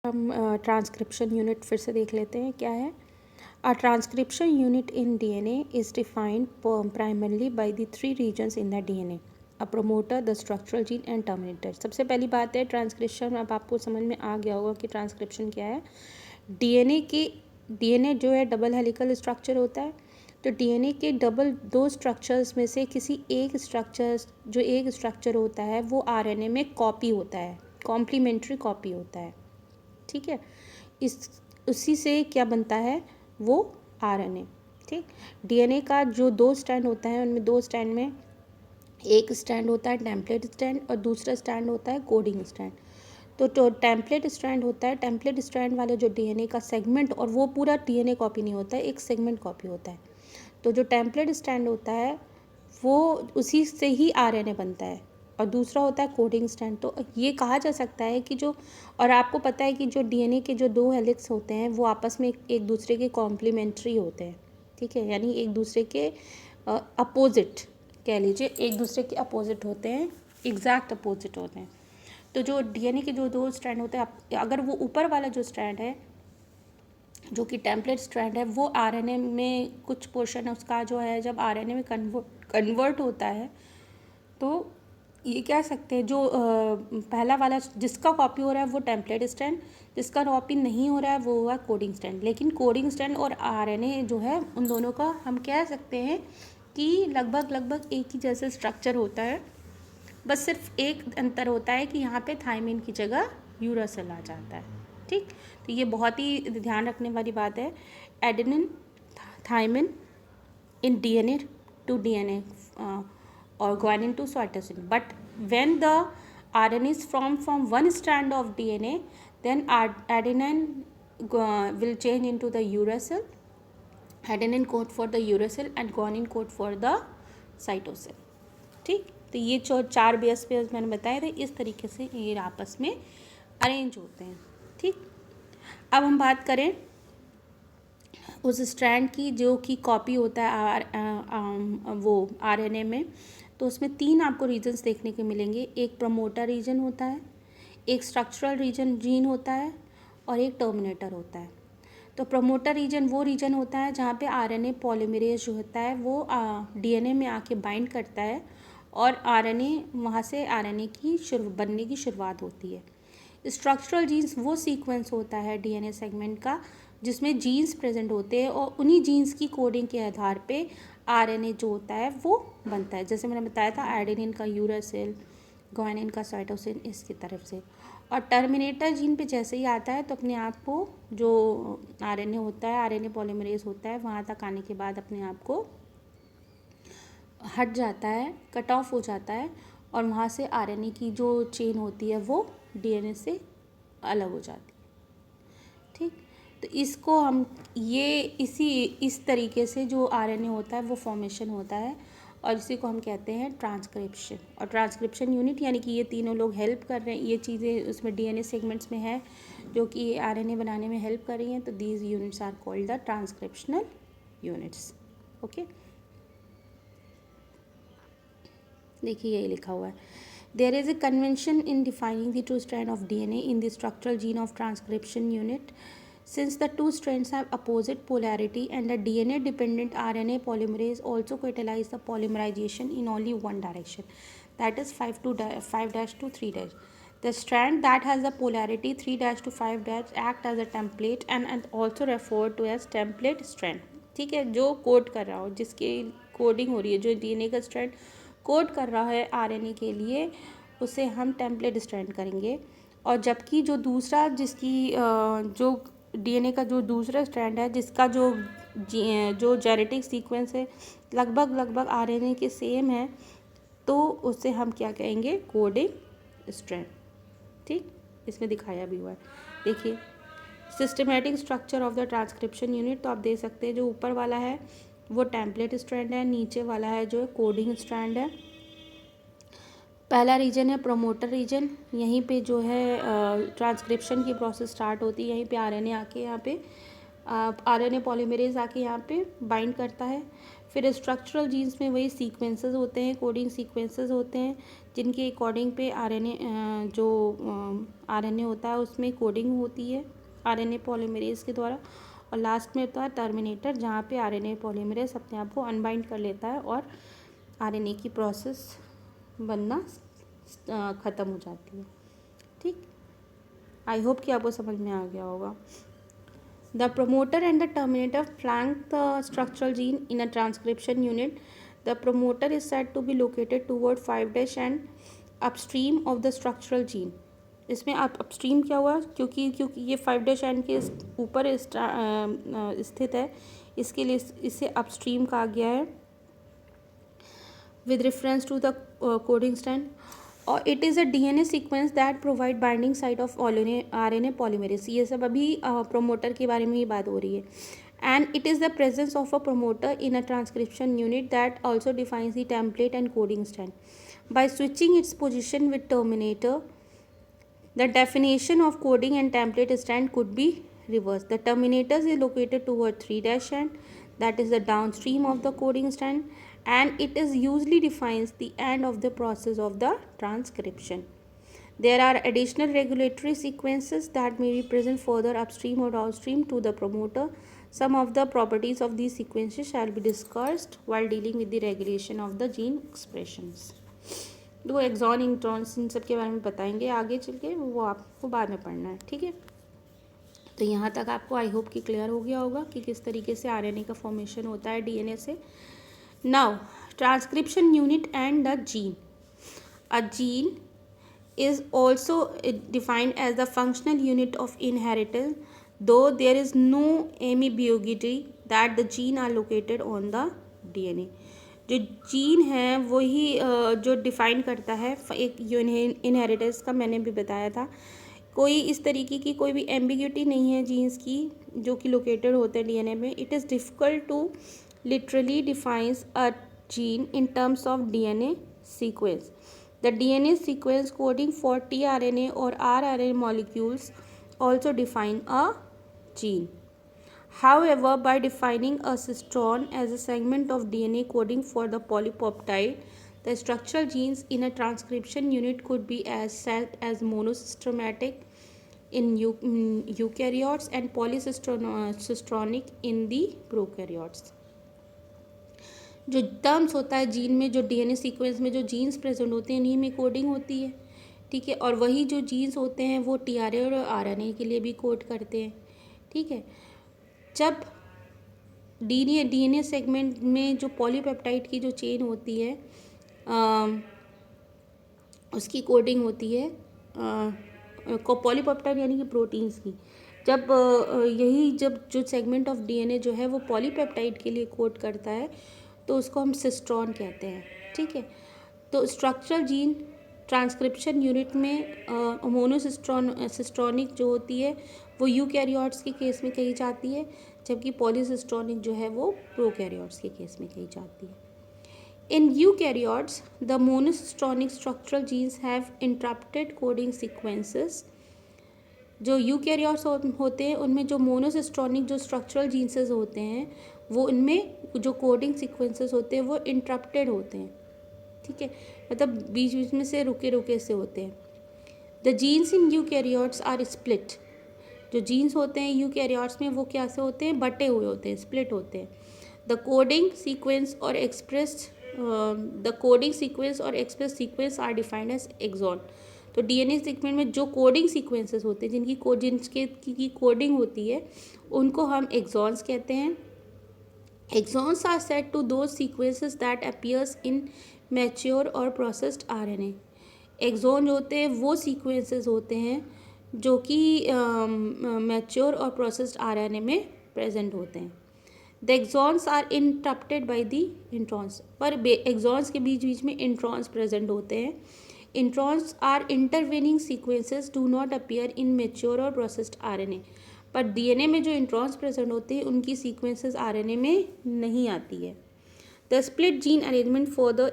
हम transcription unit फिर से देख लेते हैं क्या है। A transcription unit in DNA is defined primarily by the three regions in the DNA: a promoter, the structural gene and terminator। सबसे पहली बात है ट्रांसक्रिप्शन। अब आपको समझ में आ गया होगा कि ट्रांसक्रिप्शन क्या है। डीएनए जो है डबल हेलिकल स्ट्रक्चर होता है, तो डीएनए के दो स्ट्रक्चर्स में से किसी एक स्ट्रक्चर होता है वो आरएनए में कॉपी होता है, कॉम्प्लीमेंट्री कॉपी होता है। ठीक है, उसी से क्या बनता है, वो आरएनए। ठीक, डीएनए का जो दो स्ट्रैंड होता है उनमें दो स्ट्रैंड में एक स्ट्रैंड होता है टेम्पलेट स्ट्रैंड और दूसरा स्ट्रैंड होता है कोडिंग स्ट्रैंड। तो टेम्पलेट स्ट्रैंड होता है, टेम्पलेट स्ट्रैंड वाले जो डीएनए का सेगमेंट, और वो पूरा डीएनए कॉपी नहीं होता है, एक सेगमेंट कॉपी होता है। तो जो टेम्पलेट स्ट्रैंड होता है वो उसी से ही आरएनए बनता है, और दूसरा होता है कोडिंग स्ट्रैंड। तो ये कहा जा सकता है कि जो, और आपको पता है कि जो डीएनए के जो दो हेलिक्स होते हैं वो आपस में एक दूसरे के कॉम्प्लीमेंट्री होते हैं। ठीक है, यानी एक दूसरे के अपोजिट, कह लीजिए एक दूसरे के अपोजिट होते हैं, एग्जैक्ट अपोजिट होते हैं। तो जो डीएनए के जो दो स्ट्रैंड होते हैं, अगर वो ऊपर वाला जो स्ट्रैंड है जो कि टेम्पलेट स्ट्रैंड है वो आरएनए में कुछ पोर्शन है उसका जो है जब आरएनए में कन्वर्ट होता है, तो ये कह सकते हैं जो पहला वाला जिसका कॉपी हो रहा है वो टेम्पलेट स्ट्रैंड, जिसका कॉपी नहीं हो रहा है वो हुआ कोडिंग स्ट्रैंड। लेकिन कोडिंग स्ट्रैंड और आरएनए जो है उन दोनों का हम कह सकते हैं कि लगभग एक ही जैसे स्ट्रक्चर होता है, बस सिर्फ एक अंतर होता है कि यहाँ पे थायमिन की जगह यूरासिल आ जाता है। ठीक, तो ये बहुत ही ध्यान रखने वाली बात है। Adenine thymine in DNA to DNA or guanine to cytosine. But when the RNA is formed from one strand of DNA, then adenine will change into the uracil. Adenine code for the uracil and guanine code for the cytosine. ठीक, तो ये जो चार base मैंने बताए थे, इस तरीके से ये आपस में अरेंज होते हैं। ठीक, अब हम बात करें उस स्ट्रैंड की जो कि कॉपी होता है वो आरएनए में, तो उसमें तीन आपको रीजन्स देखने के मिलेंगे। एक प्रमोटर रीजन होता है, एक स्ट्रक्चरल रीजन जीन होता है, और एक टर्मिनेटर होता है। तो प्रमोटर रीजन वो रीजन होता है जहाँ पे आरएनए पॉलीमरेज जो होता है वो डीएनए में आके बाइंड करता है, और आरएनए वहाँ से आरएनए की बनने की शुरुआत होती है। स्ट्रक्चरल जीन्स वो सीक्वेंस होता है डीएनए सेगमेंट का जिसमें जीन्स प्रेजेंट होते हैं, और उन्हीं जीन्स की कोडिंग के आधार पे आरएनए जो होता है वो बनता है। जैसे मैंने बताया था एडेनिन का यूरासिल, ग्वानिन का साइटोसिन, इसकी तरफ से। और टर्मिनेटर जीन पे जैसे ही आता है तो अपने आप को जो आरएनए होता है, आरएनए पॉलीमरेज होता है, वहाँ तक आने के बाद अपने आप को हट जाता है, कट ऑफ हो जाता है, और वहाँ से आरएनए की जो चेन होती है वो डीएनए से अलग हो जाती है। ठीक, तो इसको हम इस तरीके से जो आरएनए होता है वो फॉर्मेशन होता है, और इसी को हम कहते हैं ट्रांसक्रिप्शन। और ट्रांसक्रिप्शन यूनिट यानी कि ये तीनों लोग हेल्प कर रहे हैं, ये चीज़ें उसमें डीएनए सेगमेंट्स में है जो कि आरएनए बनाने में हेल्प कर रही हैं, तो these units are called the transcriptional units. Okay, देखिए यही लिखा हुआ है, there is a convention in defining the two strand of DNA in the structural gene of transcription unit. Since the two strands have opposite polarity and the DNA dependent RNA polymerase also catalyze the polymerization in only one direction, that is 5 to 3'. The strand that has the polarity 3' to 5' act as a template and also referred to as template strand. ठीक है, जो code कर रहा हो, जिसकी coding हो रही है, जो डीएनए का स्ट्रैंड कोड कर रहा है आरएनए के लिए, उसे हम टेम्पलेट स्ट्रैंड करेंगे। और जबकि जो दूसरा जो डीएनए का जो दूसरा स्ट्रैंड है जिसका जो जेनेटिक सीक्वेंस है लगभग आरएनए के सेम है, तो उसे हम क्या कहेंगे, कोडिंग स्ट्रैंड। ठीक, इसमें दिखाया भी हुआ है, देखिए systematic structure of the transcription unit. तो आप देख सकते हैं जो ऊपर वाला है वो टेम्पलेट स्ट्रैंड है, नीचे वाला है जो कोडिंग स्ट्रैंड है। पहला रीजन है प्रमोटर रीजन, यहीं पे जो है ट्रांसक्रिप्शन की प्रोसेस स्टार्ट होती है, यहीं पे आरएनए आके यहाँ पे आरएनए पॉलीमरेज आके यहाँ पे बाइंड करता है। फिर स्ट्रक्चरल जीन्स में वही सीक्वेंसेस होते हैं, कोडिंग सीक्वेंसेस होते हैं, जिनके अकॉर्डिंग पे आरएनए जो आरएनए होता है उसमें कोडिंग होती है आरएनए पॉलीमरेज के द्वारा। और लास्ट में होता है टर्मिनेटर, जहाँ पे आरएनए पॉलीमरेज अपने आप को अनबाइंड कर लेता है और आरएनए की प्रोसेस बनना ख़त्म हो जाती है। ठीक, आई होप कि आपको समझ में आ गया होगा। The promoter and the terminator flank the structural gene in a transcription unit. The promoter is said to be located toward 5' and upstream of the structural gene. इसमें अपस्ट्रीम क्या हुआ, क्योंकि ये 5' एंड के ऊपर स्थित है, इसके लिए इसे अपस्ट्रीम कहा गया है with reference to the coding strand. और it is a DNA sequence that provide binding site of RNA polymerase. ये सब अभी प्रोमोटर के बारे में ही बात हो रही है। And it is the presence of a promoter in a transcription unit that also defines the template and coding stand. By switching its position with terminator, the definition of coding and template stand could be reversed. The terminators is located toward 3' end, that is the downstream of the coding strand, and it is usually defines the end of the process of the transcription. There are additional regulatory sequences that may be present further upstream or downstream to the promoter. Some of the properties of these sequences shall be discussed while dealing with the regulation of the gene expressions. दो axon introns इन सब के बारे में बताएंगे आगे चल के, वो आपको बाद में पढ़ना है। ठीक है, तो यहाँ तक आपको आई होप कि क्लियर हो गया होगा कि किस तरीके से आरएनए का फॉर्मेशन होता है डीएनए से। Now transcription unit and the gene. A gene is also defined as the functional unit of inheritance, though there is no ambiguity that the gene are located on the DNA. जो gene है वही जो define करता है एक inheritance का, मैंने भी बताया था। कोई इस तरीके की कोई भी एम्बिग्यूटी नहीं है जीन्स की जो कि लोकेटेड होते हैं डीएनए में। It is difficult to literally defines a gene in terms of DNA sequence. The DNA sequence coding for tRNA or rRNA molecules also define a gene. However, by defining a cistron as a segment of DNA coding for the polypeptide, the structural genes in a transcription unit could be set as monocistomatic in eukaryotes and polycistronic in the prokaryotes. जो terms होता है gene में, जो DNA sequence में जो genes present होते हैं उन्हीं में कोडिंग होती है। ठीक है, और वही जो जीन्स होते हैं वो टीआरए और आरएनए के लिए भी कोड करते हैं। ठीक है, जब डीएनए सेगमेंट में जो पॉलीपेप्टाइड की जो चेन होती है उसकी कोडिंग होती है पॉलीपेप्टाइड यानी कि प्रोटीन्स की। जब जब जो सेगमेंट ऑफ डीएनए जो है वो पॉलीपेप्टाइड के लिए कोड करता है तो उसको हम सिस्ट्रॉन कहते हैं। ठीक है, तो स्ट्रक्चरल जीन ट्रांसक्रिप्शन यूनिट में मोनोसिस्ट्रॉनिक जो होती है वो यूकैरियोट्स के केस में कही जाती है, जबकि पॉलीसिस्ट्रॉनिक जो है वो प्रोकैरियोट्स के केस में कही जाती है। In eukaryotes the monocistronic structural genes have interrupted coding sequences. जो यूकैरियोट्स होते हैं उनमें जो मोनोसिस्ट्रॉनिक जो स्ट्रक्चरल जीन्सेस होते हैं वो इनमें जो कोडिंग सीक्वेंसेस होते हैं वो इंटरप्टेड होते हैं। ठीक है, मतलब बीच बीच में से रुके से होते हैं। The genes in eukaryotes are split. जो जीन्स होते हैं यूकैरियोट्स में वो क्या से होते हैं, बटे हुए होते हैं, स्प्लिट होते हैं। द कोडिंग सीक्वेंस और express sequence are defined as exon. तो डीएनए सीक्वेंस में जो कोडिंग सीक्वेंसेस होते हैं जिनकी कोडिंग होती है उनको हम एक्सॉन्स कहते हैं। Exons are said to those sequences that appears in mature or processed RNA. Exon होते हैं वो sequences होते हैं जो कि mature और processed RNA में present होते हैं। The exons are interrupted by the introns. पर exons के बीच में introns present होते हैं। Introns are intervening sequences do not appear in mature or processed RNA. पर डीएनए में जो इंट्रॉन्स प्रेजेंट होते हैं उनकी सीक्वेंसेस आरएनए में नहीं आती है। The split gene arrangement further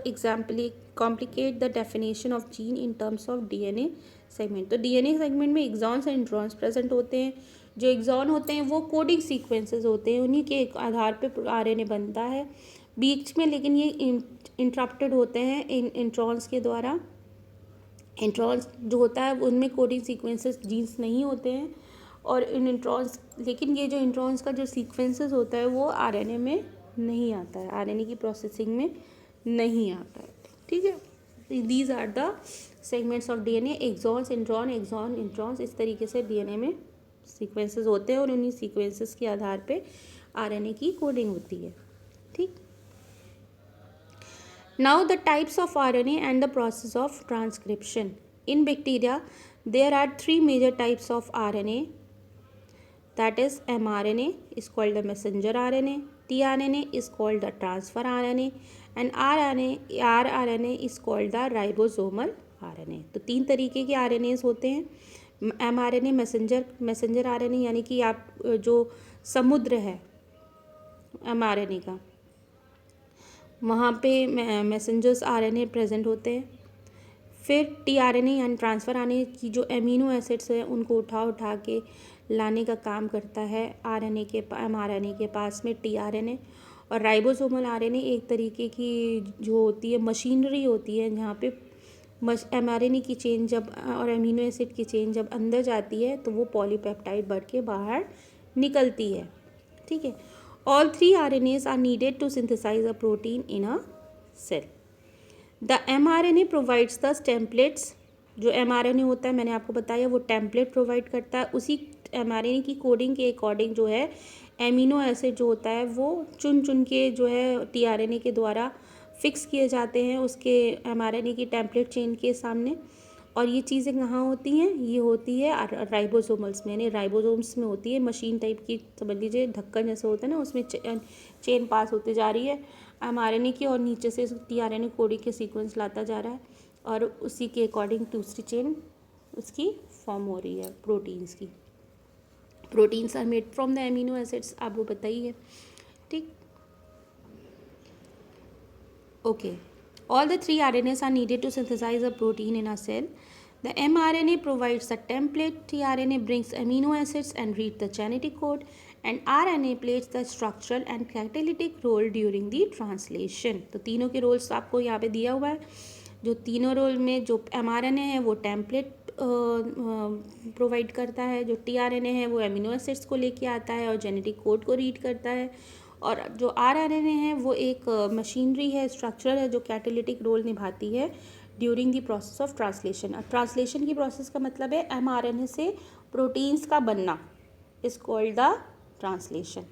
complicate the definition of gene in terms of DNA segment. तो DNA segment में exons और introns present होते हैं. जो exon होते हैं वो कोडिंग सीक्वेंसेस होते हैं, उन्हीं के आधार पे RNA बनता है. बीच में लेकिन ये इंटरप्टेड होते हैं इन इंट्रॉन्स के द्वारा. इंट्रॉन्स जो होता है उनमें कोडिंग सीक्वेंसेस जीन्स नहीं होते हैं, और इन इंट्रॉन्स, लेकिन ये जो इंट्रॉन्स का जो सीक्वेंसेस होता है वो आरएनए में नहीं आता है, आरएनए की प्रोसेसिंग में नहीं आता है. ठीक है, these are the segments of DNA, exons, intron, exon, introns. इस तरीके से डीएनए में सीक्वेंसेस होते हैं और उन्हीं सीक्वेंसेस के आधार पे आरएनए की कोडिंग होती है. ठीक. Now the types of RNA and the process of transcription. In bacteria, there are three major types of RNA. That is mRNA is called the messenger RNA, tRNA is called the transfer RNA, and rRNA is called the ribosomal RNA. तो तीन तरीके के RNAs होते हैं. mRNA messenger RNA, यानी कि आप जो समुद्र है mRNA का, वहाँ पे मैसेंजर्स आरएनए प्रेजेंट होते हैं. फिर टीआरएनए यानी ट्रांसफ़र आरएनए की जो एमिनो एसिड्स हैं उनको उठा के लाने का काम करता है आरएनए के एमआरएनए के पास में टीआरएनए. और राइबोसोमल आरएनए एक तरीके की जो होती है मशीनरी होती है, जहाँ पे एमआरएनए की चेन जब और एमिनो एसिड की चेन जब अंदर जाती है तो वो पॉलीपेप्टाइड बढ़ के बाहर निकलती है. ठीक है. All three RNAs are needed to synthesize a protein in a cell. The mRNA provides the templates. जो mRNA होता है मैंने आपको बताया वो टेम्पलेट प्रोवाइड करता है. उसी mRNA की कोडिंग के अकॉर्डिंग जो है एमिनो एसिड जो होता है वो चुन के जो है tRNA के द्वारा फिक्स किए जाते हैं उसके mRNA की टेम्पलेट चेन के सामने. और ये चीज़ें कहाँ होती हैं, ये होती है राइबोसोमल्स में, यानी राइबोसोम्स में होती है. मशीन टाइप की समझ लीजिए, ढक्कन जैसे होता है ना, उसमें चेन पास होती जा रही है एमआरएनए की, और नीचे से टीआरएनए कोडिंग के सीक्वेंस लाता जा रहा है, और उसी के अकॉर्डिंग दूसरी चेन उसकी फॉर्म हो रही है प्रोटीन्स की. Proteins are made from the amino acids, आपको बताइए. ठीक. Okay. All the three RNAs are needed to synthesize a protein in a cell. The mRNA provides the template, tRNA brings amino acids and reads the genetic code, and RNA plays the structural and catalytic role during the translation. तो तीनों के roles आपको यहाँ पे दिया हुआ है. जो तीनों रोल में जो mRNA है वो टेम्पलेट प्रोवाइड करता है, जो tRNA है वो एमिनो एसिड्स को लेके आता है और जेनेटिक कोड को रीड करता है, और जो आरएनए है वो एक मशीनरी है, स्ट्रक्चर है जो कैटालिटिक रोल निभाती है during the process of translation. Translation की प्रोसेस का मतलब है एमआरएनए से प्रोटीन्स का बनना, is called the translation.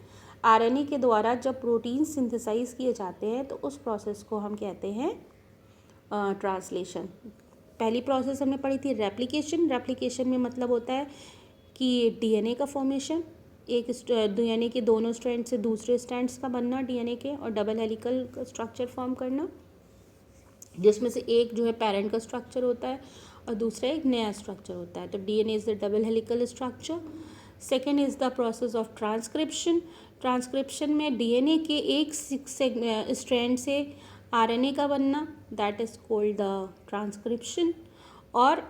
RNA के द्वारा जब प्रोटीन सिंथेसाइज किए जाते हैं तो उस प्रोसेस को हम कहते हैं ट्रांसलेशन. पहली प्रोसेस हमने पढ़ी थी रेप्लिकेशन. रेप्लिकेशन में मतलब होता है कि डीएनए का फॉर्मेशन, एक डीएनए के दोनों स्ट्रैंड से दूसरे स्ट्रैंड्स का बनना डीएनए के, और डबल हेलिकल स्ट्रक्चर फॉर्म करना, जिसमें से एक जो है पेरेंट का स्ट्रक्चर होता है और दूसरा एक नया स्ट्रक्चर होता है. तो DNA is the double helical structure. Second is the process of transcription. Transcription में डीएनए के एक स्ट्रैंड से आरएनए का बनना, that is called the transcription. और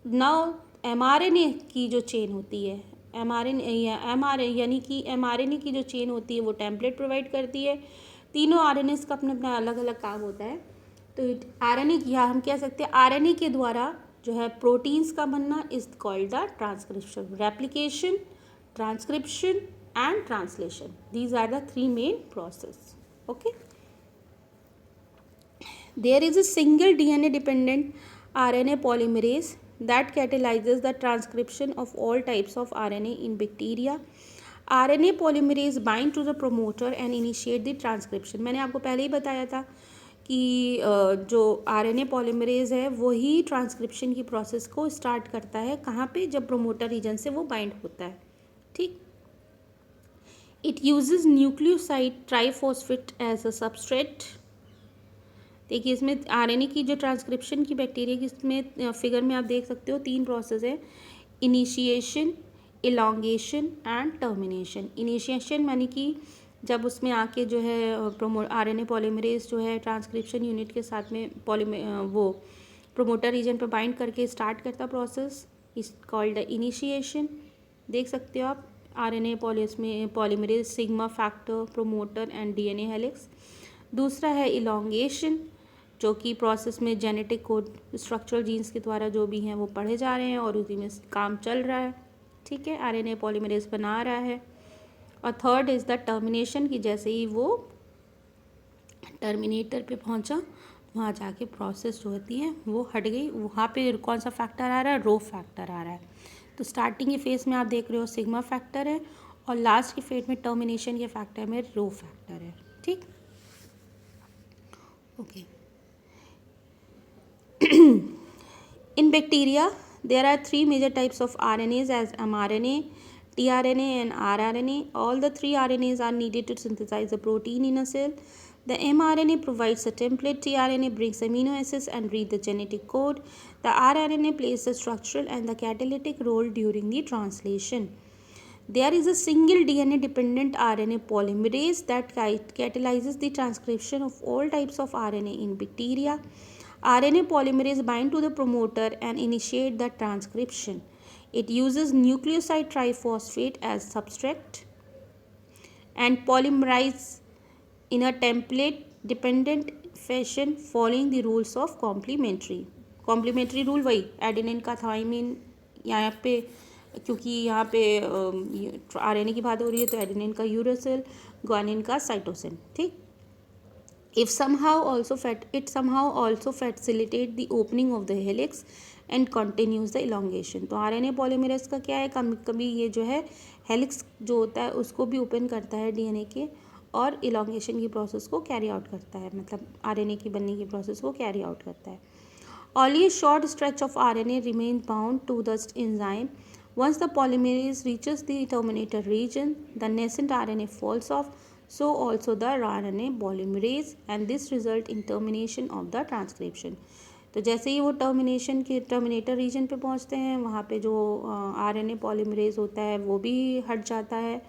नाउ एमआरएनए की जो चेन होती है, यानी कि एमआरएनए की जो चेन होती है वो टेम्पलेट प्रोवाइड करती है. तीनों आरएनएस का अपना अपना अलग अलग काम होता है. तो आरएनए, या हम कह सकते हैं आरएनए के द्वारा जो है प्रोटीन्स का बनना is called the transcription. Replication, transcription and translation, these are the three main process. Okay. There is a single DNA dependent RNA polymerase that catalyzes the transcription of all types of RNA in bacteria. RNA polymerase bind to the promoter and initiate the transcription. मैंने आपको पहले ही बताया था कि जो RNA polymerase है वही transcription की प्रोसेस को स्टार्ट करता है. कहाँ पे? जब प्रोमोटर रीजन से वो बाइंड होता है. ठीक. It uses nucleoside triphosphat as a substrate. देखिए इसमें आरएनए की जो ट्रांसक्रिप्शन की बैक्टीरिया की, इसमें फिगर में आप देख सकते हो तीन प्रोसेस है, initiation, elongation and termination. Initiation यानी कि जब उसमें आके जो है आरएनए पॉलीमरेज जो है ट्रांसक्रिप्शन यूनिट के साथ में वो प्रोमोटर रीजन पे बाइंड करके स्टार्ट करता process is called the initiation. देख सकते हो आप RNA polymerase sigma factor promoter and DNA helix. दूसरा है इलोंगेशन, जो कि प्रोसेस में जेनेटिक कोड स्ट्रक्चरल जीन्स के द्वारा जो भी हैं वो पढ़े जा रहे हैं और उसी में काम चल रहा है, ठीक है, आरएनए पॉलीमरेज बना रहा है। और थर्ड इज़ द टर्मिनेशन, कि जैसे ही वो टर्मिनेटर पे पहुंचा वहाँ जाके प्रोसेस जो होती है वो हट गई, वहाँ पे कौन सा फैक्टर आ रहा है, रो फैक्टर आ रहा है। तो स्टार्टिंग के फेज में आप देख रहे हो सिग्मा फैक्टर है और लास्ट के फेज में टर्मिनेशन के फैक्टर में रो फैक्टर है, ठीक, okay. In bacteria, there are three major types of RNAs as mRNA, tRNA and rRNA. All the three RNAs are needed to synthesize a protein in a cell. The mRNA provides a template, tRNA brings amino acids and read the genetic code. The rRNA plays the structural and the catalytic role during the translation. There is a single DNA-dependent RNA polymerase that catalyzes the transcription of all types of RNA in bacteria. RNA polymerase bind to the promoter and initiate the transcription. It uses nucleoside triphosphate as substrate and polymerize in a template-dependent fashion following the rules of complementary. Complementary rule वही adenine का thymine, यहाँ पे क्योंकि यहाँ पे RNA की बात हो रही है तो एडेनिन का यूरासिल, ग्वानिन का साइटोसिन, ठीक। It somehow also facilitate the opening of the helix and continues the elongation. तो आरएनए पॉलीमरेज का क्या है, कभी कभी ये जो है हेलिक्स जो होता है उसको भी ओपन करता है डीएनए के और इलोंगेशन की प्रोसेस को कैरी आउट करता है, मतलब आरएनए की बनने की प्रोसेस को कैरी आउट करता है। Only a short stretch of RNA remains bound to the enzyme. Once the polymerase reaches the terminator region, the nascent RNA falls off, so also the RNA polymerase, and this result in termination of the transcription. तो जैसे ही वो terminator reason पे पहुंचते हैं वहाँ पे जो RNA polymerase होता है वो भी हट जाता है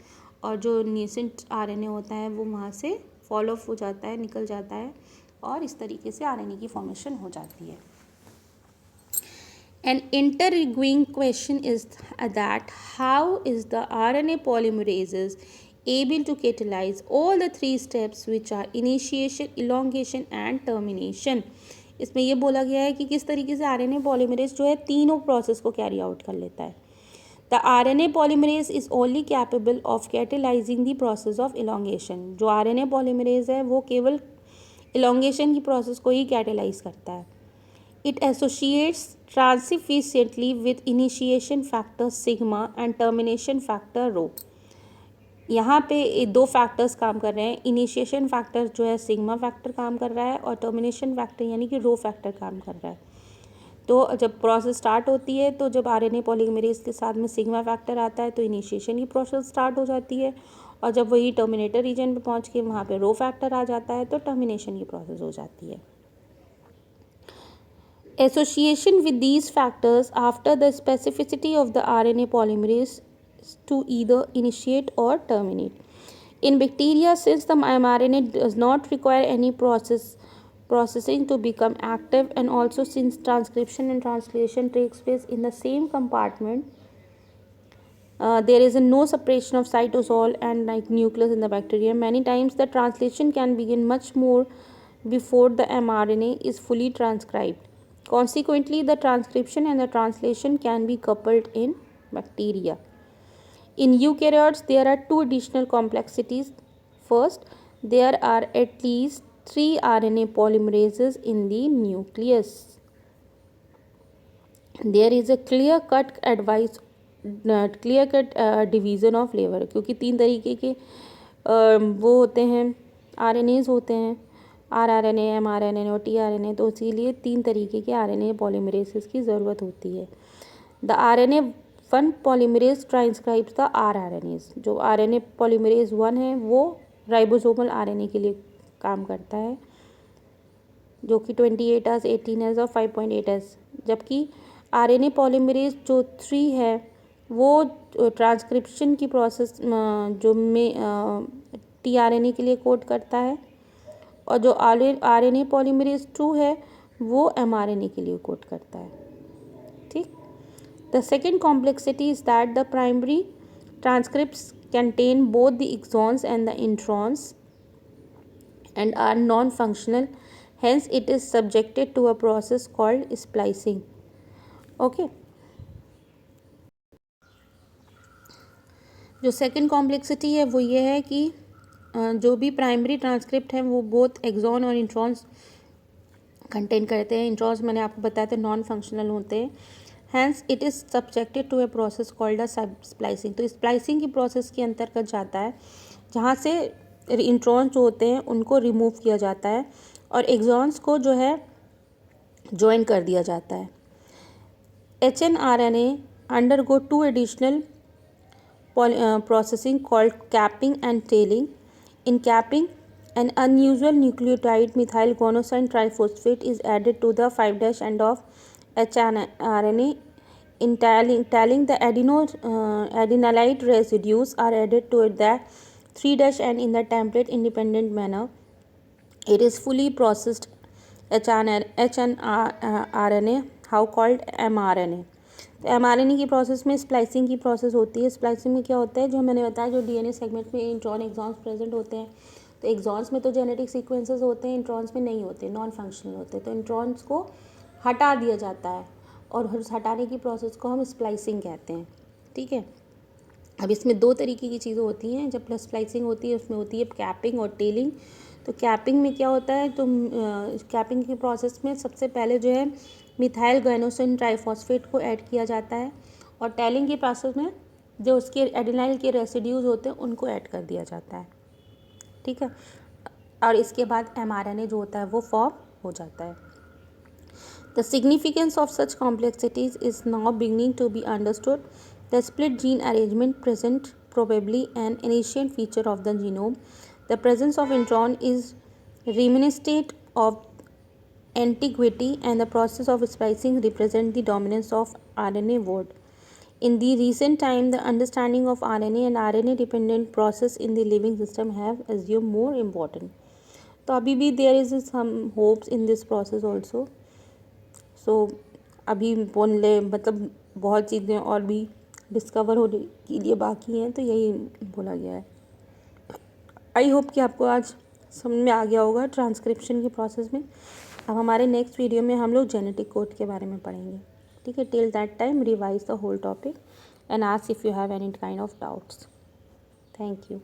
और जो नेसेंट आरएनए होता है वो वहाँ से फॉल ऑफ हो जाता है, निकल जाता है और इस तरीके से आरएनए की फॉर्मेशन हो जाती है। An intriguing question is that how is the RNA polymerases able to catalyze all the three steps which are initiation, elongation and termination. इसमें ये बोला गया है कि किस तरीके से आरएनए पॉलीमरेज जो है तीनों प्रोसेस को कैरी आउट कर लेता है। The RNA polymerase is only capable of catalysing the process of elongation. जो आरएनए पॉलीमरेज है वो केवल इलोंगेशन की प्रोसेस को ही कैटेलाइज करता है। It associates transefficiently with initiation factor sigma and termination factor rho. यहाँ पे दो फैक्टर्स काम कर रहे हैं, इनिशिएशन फैक्टर जो है सिग्मा फैक्टर काम कर रहा है और टर्मिनेशन फैक्टर यानी कि रो फैक्टर काम कर रहा है। तो जब प्रोसेस स्टार्ट होती है तो जब आरएनए पॉलीमरेज के साथ में सिग्मा फैक्टर आता है तो इनिशिएशन की प्रोसेस स्टार्ट हो जाती है और जब वही टर्मिनेटर रीजन पे पहुँच के वहाँ पे रो फैक्टर आ जाता है तो टर्मिनेशन की प्रोसेस हो जाती है। Association with these factors after the specificity of the RNA polymerase to either initiate or terminate. In bacteria, since the mRNA does not require any processing to become active, and also since transcription and translation takes place in the same compartment, there is no separation of cytosol and like nucleus in the bacteria. Many times the translation can begin much more before the mRNA is fully transcribed. Consequently, the transcription and the translation can be coupled in bacteria. In eukaryotes, there are two additional complexities. First, there are at least 3 RNA polymerases in the nucleus. There is a clear-cut division of labor, क्योंकि 3 तरीके के वो होते हैं RNAs होते हैं, rRNA, mRNA और tRNA, तो इसीलिए 3 तरीके के RNA पॉलीमरेसेस की ज़रूरत होती है। The RNA1 polymerase transcribes the rRNAs। जो RNA पॉलीमरेज 1 है वो राइबोसोमल RNA के लिए काम करता है जो कि 28S, 18S और 5.8S, जबकि RNA पॉलीमरेज जो 3 है वो ट्रांसक्रिप्शन की प्रोसेस जो में tRNA के लिए कोड करता है, और जो RNA पॉलीमरेज 2 है वो mRNA के लिए कोड करता है। ठीक। The second complexity is that the primary transcripts contain both the exons and the introns and are non-functional, hence it is subjected to a process called splicing. Okay. जो second complexity है वो ये है कि जो भी प्राइमरी ट्रांसक्रिप्ट है वो बोथ एक्सॉन और इंट्रॉन्स कंटेन करते हैं। इंट्रॉन्स मैंने आपको बताया था नॉन फंक्शनल होते हैं, hence it is subjected to a process called a splicing. तो स्प्लाइसिंग की प्रोसेस के अंतर्गत जाता है जहाँ से इंट्रॉन्स जो होते हैं उनको रिमूव किया जाता है और एक्सॉन्स को जो है ज्वाइन कर दिया जाता है। HNRNA undergo two additional processing called capping and tailing. In capping, an unusual nucleotide methyl guanosine triphosphate is added to the 5' end of HNRNA. In tailing the adenylate residues are added to the 3' end in the template independent manner. It is fully processed HNRNA, how called mRNA. तो mRNA की process में splicing की process होती है। Splicing में क्या होता है, जो मैंने बताया, जो DNA सेगमेंट में इंट्रॉन एक्सॉन्स प्रेजेंट होते हैं, तो एक्सॉन्स में तो जेनेटिक सीक्वेंसेस होते हैं, इंट्रॉन्स में नहीं होते, नॉन फंक्शनल होते हैं। तो इंट्रॉन्स को हटा दिया जाता है और हटाने की प्रोसेस को हम स्प्लाइसिंग कहते हैं। ठीक है। अब इसमें दो तरीके की चीज़ें होती हैं। जब स्प्लाइसिंग होती है उसमें होती है कैपिंग और टेलिंग। तो कैपिंग में क्या होता है, तो कैपिंग की प्रोसेस में सबसे पहले जो है मिथाइल गुआनोसिन ट्राइफॉस्फेट को ऐड किया जाता है, और टेलिंग की प्रोसेस में जो उसके एडेनाइल के रेसिड्यूज होते हैं उनको ऐड कर दिया जाता है। ठीक है। और इसके बाद mRNA जो होता है वो फॉर्म हो जाता है। The significance of such complexities is now beginning to be understood. The split gene arrangement present probably an ancient feature of the genome. The presence of intron is reminiscent of antiquity, and the process of splicing represents the dominance of RNA word. In the recent time, the understanding of RNA and RNA-dependent process in the living system have assumed more important. तो अभी भी there is some hopes in this process also. सो अभी मतलब बहुत चीज़ें और भी discover होने के लिए बाकी हैं, तो यही बोला गया है। आई होप कि आपको आज समझ में आ गया होगा ट्रांसक्रिप्शन के प्रोसेस में। अब हमारे नेक्स्ट वीडियो में हम लोग जेनेटिक कोड के बारे में पढ़ेंगे। ठीक है। Till that time revise the whole topic and ask if you have any kind of doubts. Thank you.